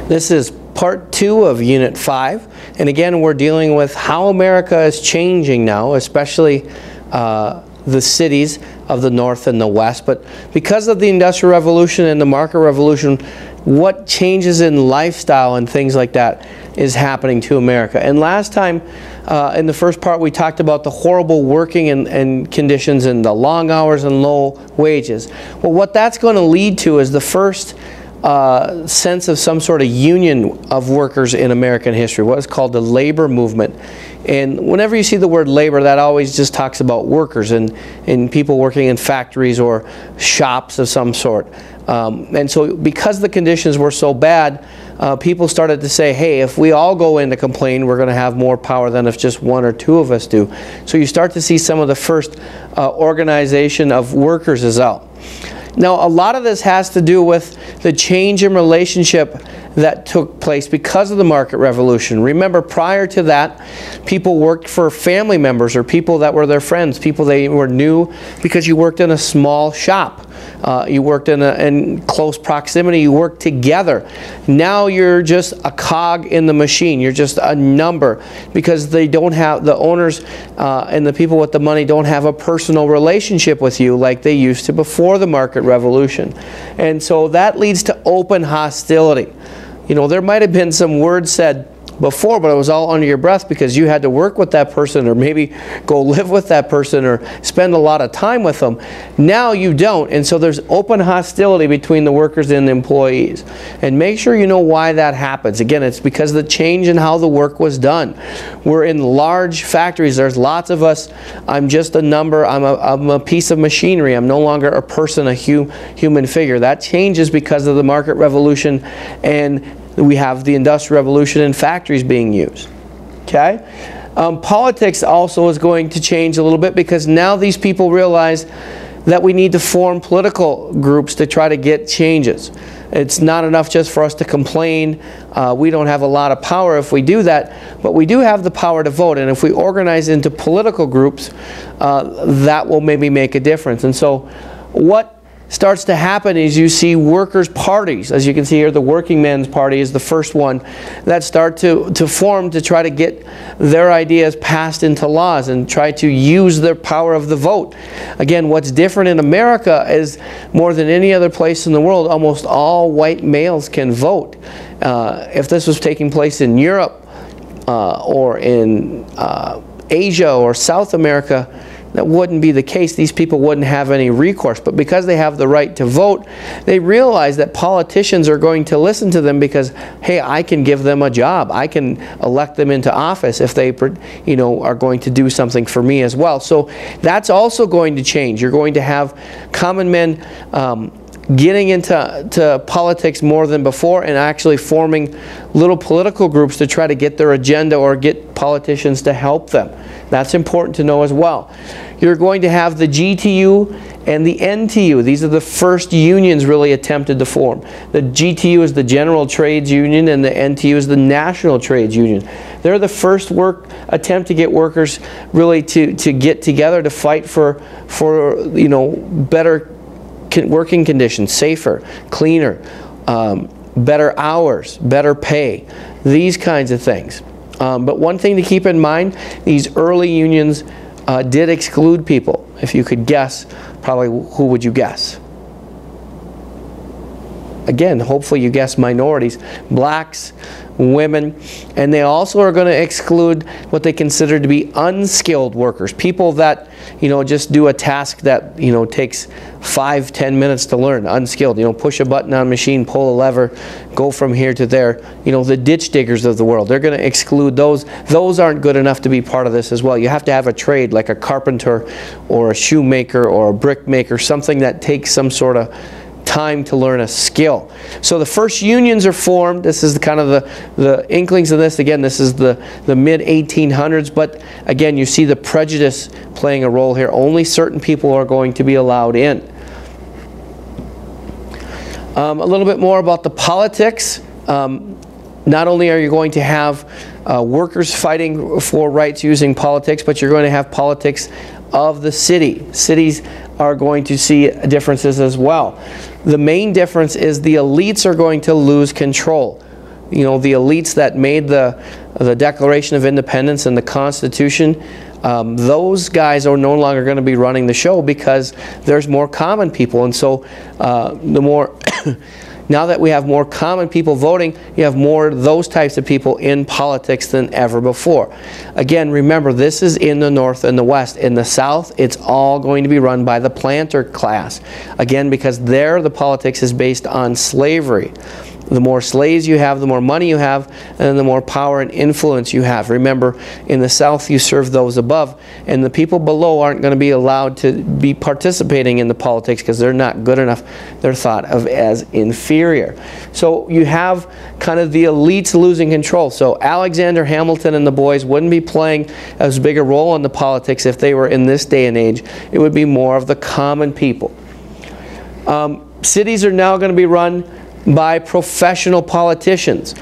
This is part 2 of Unit 5, and again we're dealing with how America is changing now, especially the cities of the North and the West. But because of the Industrial Revolution and the Market Revolution, what changes in lifestyle and things like that is happening to America. And last time, in the first part, we talked about the horrible working and conditions and the long hours and low wages. Well, what that's going to lead to is the first sense of some sort of union of workers in American history, what is called the labor movement. And whenever you see the word labor, that always just talks about workers and people working in factories or shops of some sort. And so because the conditions were so bad, people started to say, hey, if we all go in to complain, we're going to have more power than if just one or two of us do. So you start to see some of the first organization of workers is out. Now, a lot of this has to do with the change in relationship that took place because of the market revolution. Remember, prior to that, people worked for family members or people that were their friends, people they were new because you worked in a small shop. You worked in close proximity, you worked together. Now you're just a cog in the machine, you're just a number, because they don't have, the owners and the people with the money don't have a personal relationship with you like they used to before the market revolution. And so that leads to open hostility. You know, there might have been some words said before, but it was all under your breath because you had to work with that person or maybe go live with that person or spend a lot of time with them. Now you don't, and so there's open hostility between the workers and the employees. And make sure you know why that happens. Again, it's because of the change in how the work was done. We're in large factories. There's lots of us. I'm just a number. I'm a piece of machinery. I'm no longer a person, a human figure. That changes because of the market revolution, and we have the Industrial Revolution and factories being used. Okay? Politics also is going to change a little bit because now these people realize that we need to form political groups to try to get changes. It's not enough just for us to complain. We don't have a lot of power if we do that, but we do have the power to vote. And if we organize into political groups, that will maybe make a difference. And so what starts to happen is you see workers' parties. As you can see here, the Working Men's Party is the first one that start to form to try to get their ideas passed into laws and try to use their power of the vote. Again, what's different in America is more than any other place in the world, almost all white males can vote. If this was taking place in Europe or in Asia or South America, that wouldn't be the case. These people wouldn't have any recourse. But because they have the right to vote, they realize that politicians are going to listen to them because, hey, I can give them a job. I can elect them into office if they, you know, are going to do something for me as well. So that's also going to change. You're going to have common men getting into politics more than before and actually forming little political groups to try to get their agenda or get politicians to help them. That's important to know as well. You're going to have the GTU and the NTU. These are the first unions really attempted to form. The GTU is the General Trades Union and the NTU is the National Trades Union. They're the first attempt to get workers really to get together to fight for you know, better working conditions, safer, cleaner, better hours, better pay, these kinds of things. But one thing to keep in mind, these early unions did exclude people. If you could guess, probably who would you guess? Again, hopefully you guess minorities, blacks, women, and they also are going to exclude what they consider to be unskilled workers, people that, you know, just do a task that, you know, takes 5-10 minutes to learn, unskilled, you know, push a button on a machine, pull a lever, go from here to there, you know, the ditch diggers of the world. They're going to exclude those. Those aren't good enough to be part of this as well. You have to have a trade like a carpenter or a shoemaker or a brickmaker, something that takes some sort of time to learn a skill. So the first unions are formed. This is kind of the inklings of this. Again, this is the mid-1800s, but again, you see the prejudice playing a role here. Only certain people are going to be allowed in. A little bit more about the politics. Not only are you going to have workers fighting for rights using politics, but you're going to have politics of the city. Cities are going to see differences as well. The main difference is the elites are going to lose control. you know, the elites that made the Declaration of Independence and the Constitution, those guys are no longer going to be running the show because there's more common people. And so the more now that we have more common people voting, you have more of those types of people in politics than ever before. Again, remember, this is in the North and the West. In the South, it's all going to be run by the planter class. Again, because there the politics is based on slavery. The more slaves you have, the more money you have, and the more power and influence you have. Remember, in the South you serve those above, and the people below aren't going to be allowed to be participating in the politics because they're not good enough. They're thought of as inferior. So you have kind of the elites losing control. So Alexander Hamilton and the boys wouldn't be playing as big a role in the politics if they were in this day and age. It would be more of the common people. Cities are now going to be run by professional politicians.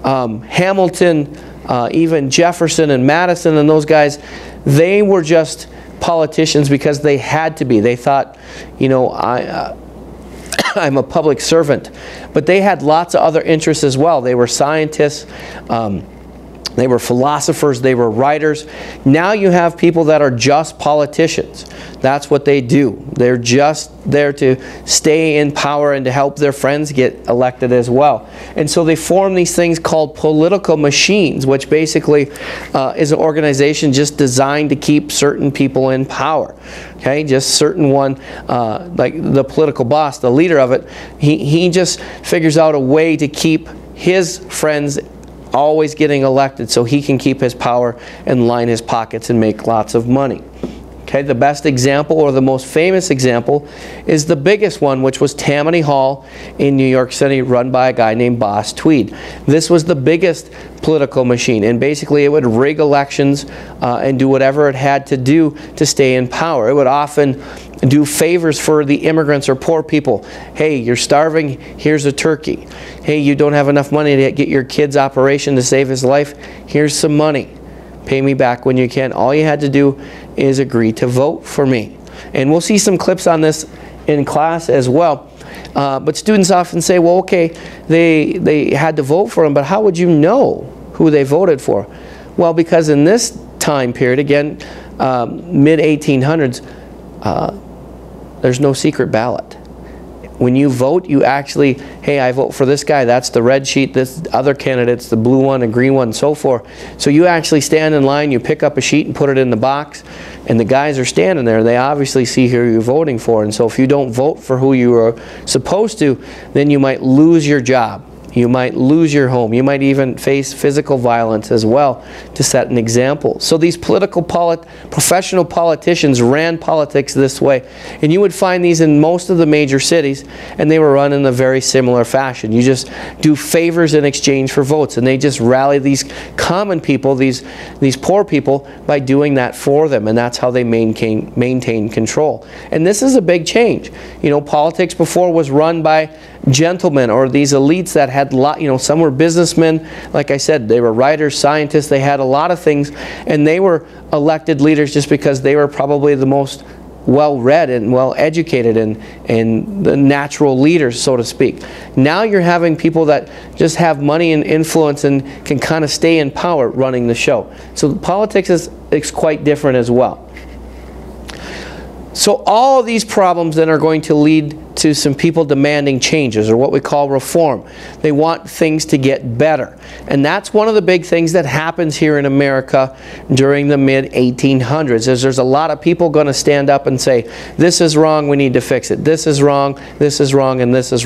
Hamilton, even Jefferson and Madison and those guys, they were just politicians because they had to be. They thought, you know, I'm a public servant. But they had lots of other interests as well. They were scientists, they were philosophers, they were writers. Now you have people that are just politicians. That's what they do. They're just there to stay in power and to help their friends get elected as well. And so they form these things called political machines, which basically is an organization just designed to keep certain people in power. Okay, just certain one, like the political boss, the leader of it, he just figures out a way to keep his friends always getting elected so he can keep his power and line his pockets and make lots of money. Okay, the best example, or the most famous example, is the biggest one, which was Tammany Hall in New York City, run by a guy named Boss Tweed. This was the biggest political machine, and basically it would rig elections and do whatever it had to do to stay in power. It would often do favors for the immigrants or poor people. Hey, you're starving, here's a turkey. Hey, you don't have enough money to get your kid's operation to save his life, here's some money. Pay me back when you can. All you had to do is agree to vote for me. And we'll see some clips on this in class as well. But students often say, well, okay, they had to vote for him, but how would you know who they voted for? Well, because in this time period, again, mid-1800s, there's no secret ballot. When you vote, you actually, hey, I vote for this guy, that's the red sheet, this other candidate's the blue one, and green one, and so forth. So you actually stand in line, you pick up a sheet and put it in the box, and the guys are standing there. They obviously see who you're voting for, and so if you don't vote for who you are supposed to, then you might lose your job. You might lose your home. You might even face physical violence as well, to set an example. So these professional politicians ran politics this way. And you would find these in most of the major cities, and they were run in a very similar fashion. You just do favors in exchange for votes, and they just rally these common people, these poor people, by doing that for them. And that's how they maintain control. And this is a big change. You know, politics before was run by gentlemen, or these elites that had some were businessmen. Like I said, they were writers, scientists, they had a lot of things, and they were elected leaders just because they were probably the most well-read and well-educated and the natural leaders, so to speak. Now you're having people that just have money and influence and can kind of stay in power running the show. So politics is quite different as well. So all of these problems then are going to lead to some people demanding changes, or what we call reform. They want things to get better. And that's one of the big things that happens here in America during the mid-1800s, is there's a lot of people going to stand up and say, this is wrong, we need to fix it. This is wrong, and this is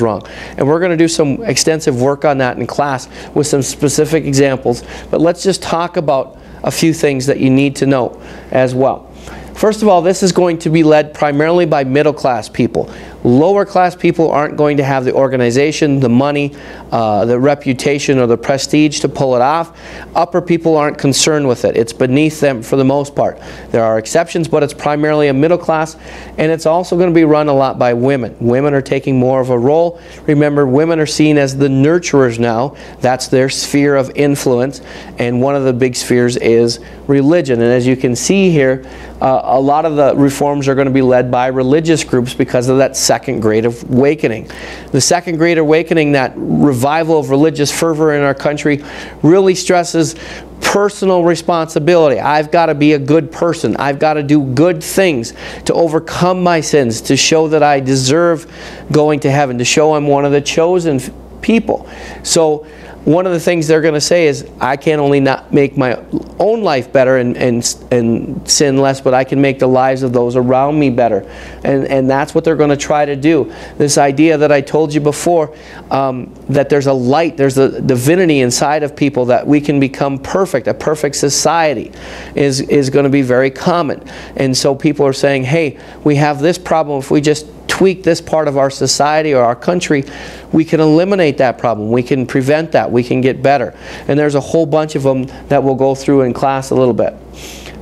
wrong. And we're going to do some extensive work on that in class with some specific examples. But let's just talk about a few things that you need to know as well. First of all, this is going to be led primarily by middle-class people. Lower-class people aren't going to have the organization, the money, the reputation, or the prestige to pull it off. Upper people aren't concerned with it. It's beneath them for the most part. There are exceptions, but it's primarily a middle class, and it's also going to be run a lot by women. Women are taking more of a role. Remember, women are seen as the nurturers now. That's their sphere of influence, and one of the big spheres is religion. And as you can see here, a lot of the reforms are going to be led by religious groups because of that Second Great Awakening. The Second Great Awakening, that revival of religious fervor in our country, really stresses personal responsibility. I've got to be a good person. I've got to do good things to overcome my sins, to show that I deserve going to heaven, to show I'm one of the chosen people. So one of the things they're going to say is, I can't only not make my own life better and sin less, but I can make the lives of those around me better. And that's what they're going to try to do. This idea that I told you before, that there's a light, there's a divinity inside of people, that we can become perfect, a perfect society, is going to be very common. And so people are saying, hey, we have this problem. If we just tweak this part of our society or our country, we can eliminate that problem. We can prevent that. We can get better. And there's a whole bunch of them that we'll go through in class a little bit.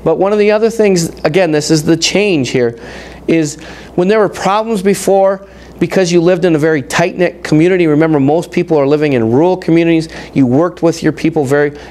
But one of the other things, again, this is the change here, is when there were problems before, because you lived in a very tight-knit community. Remember, most people are living in rural communities. You worked with your people,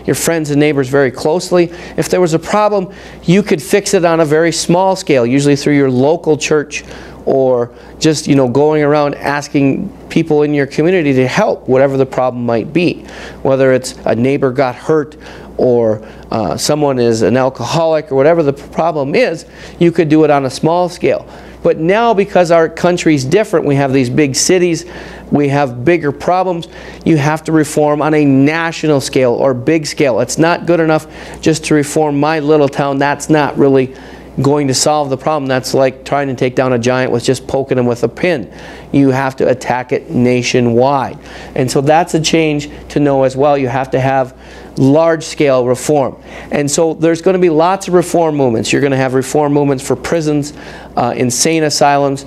your friends and neighbors, very closely. If there was a problem, you could fix it on a very small scale, usually through your local church, or just, going around asking people in your community to help, whatever the problem might be. Whether it's a neighbor got hurt, or someone is an alcoholic, or whatever the problem is, you could do it on a small scale. But now, because our country's different, we have these big cities, we have bigger problems, you have to reform on a national scale or big scale. It's not good enough just to reform my little town. That's not really going to solve the problem. That's like trying to take down a giant with just poking him with a pin. You have to attack it nationwide. And so that's a change to know as well. You have to have large-scale reform. And so there's going to be lots of reform movements. You're going to have reform movements for prisons, insane asylums,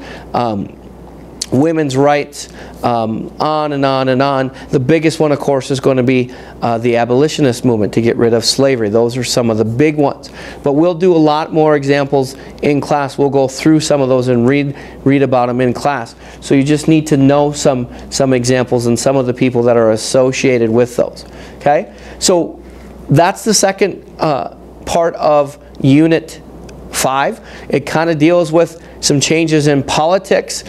women's rights, on and on and on. The biggest one, of course, is going to be the abolitionist movement to get rid of slavery. Those are some of the big ones. But we'll do a lot more examples in class. We'll go through some of those and read about them in class. So you just need to know some examples and some of the people that are associated with those. Okay? So that's the second part of Unit 5. It kind of deals with some changes in politics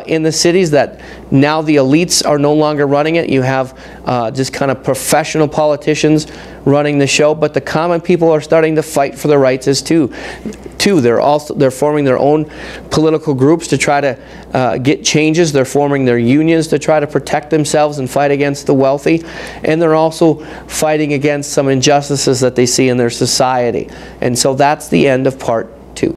in the cities, that now the elites are no longer running it. You have just kind of professional politicians running the show, but the common people are starting to fight for their rights as too. They're forming their own political groups to try to get changes. They're forming their unions to try to protect themselves and fight against the wealthy. And they're also fighting against some injustices that they see in their society. And so that's the end of part